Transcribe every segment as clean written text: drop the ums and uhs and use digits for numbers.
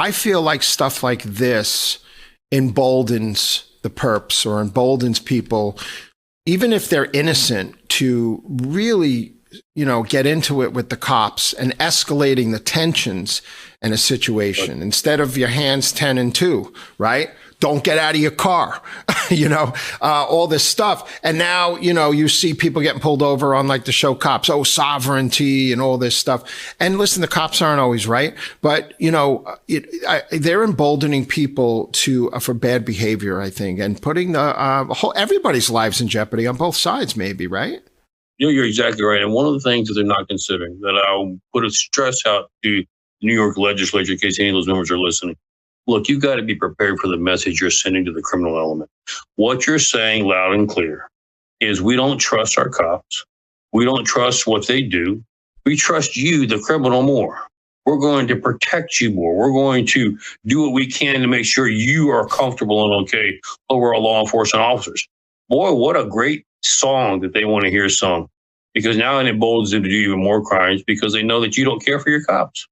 I feel like stuff like this emboldens the perps or emboldens people, even if they're innocent, to really, get into it with the cops and escalating the tensions in a situation instead of your hands 10 and 2, right? Don't get out of your car, all this stuff. And now, you see people getting pulled over on like the show Cops, sovereignty and all this stuff. And listen, the cops aren't always right, but they're emboldening people for bad behavior, I think, and putting everybody's lives in jeopardy on both sides, maybe, right? You're exactly right. And one of the things that they're not considering that I'll put a stress out to the New York legislature in case any of those members are listening. Look, you've got to be prepared for the message you're sending to the criminal element. What you're saying loud and clear is we don't trust our cops. We don't trust what they do. We trust you, the criminal, more. We're going to protect you more. We're going to do what we can to make sure you are comfortable and okay over our law enforcement officers. Boy, what a great song that they want to hear sung, because now it emboldens them to do even more crimes because they know that you don't care for your cops.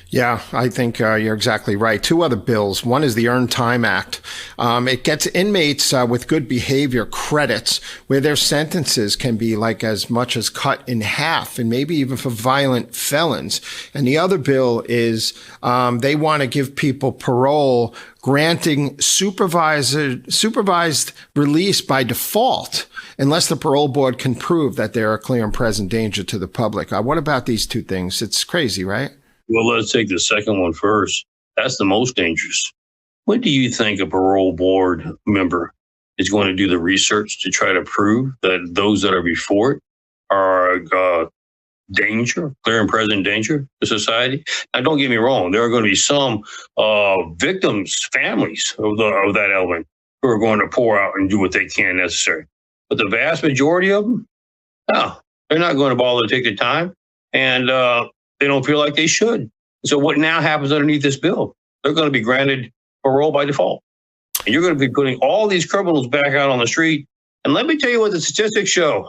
Yeah, I think you're exactly right. 2 other bills. One is the Earned Time Act. It gets inmates with good behavior credits where their sentences can be like as much as cut in half, and maybe even for violent felons. And the other bill is they want to give people parole, granting supervised release by default, unless the parole board can prove that they're a clear and present danger to the public. What about these 2 things? It's crazy, right? Well, let's take the second one first. That's the most dangerous. When do you think a parole board member is going to do the research to try to prove that those that are before it are danger, clear and present danger to society? Now, don't get me wrong. There are going to be some victims, families of that element who are going to pour out and do what they can necessary. But the vast majority of them, no, they're not going to bother to take the time. And they don't feel like they should. So what now happens underneath this bill? They're going to be granted parole by default. And you're going to be putting all these criminals back out on the street. And let me tell you what the statistics show.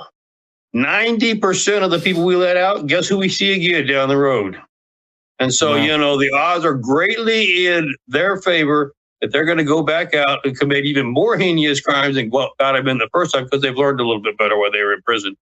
90% of the people we let out, guess who we see again down the road? And so, the odds are greatly in their favor that they're going to go back out and commit even more heinous crimes than what got them in the first time because they've learned a little bit better while they were in prison.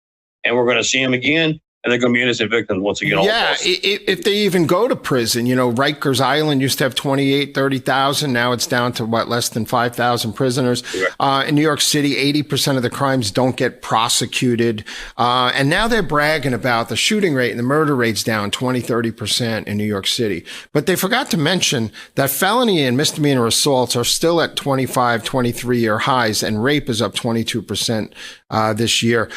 And we're going to see them again. And they're going to be innocent victims once again. Yeah, if they even go to prison, Rikers Island used to have 30,000. Now it's down to less than 5,000 prisoners. In New York City, 80% of the crimes don't get prosecuted. And now they're bragging about the shooting rate and the murder rate's down 20-30% in New York City. But they forgot to mention that felony and misdemeanor assaults are still at 25, 23-year highs, and rape is up 22% this year.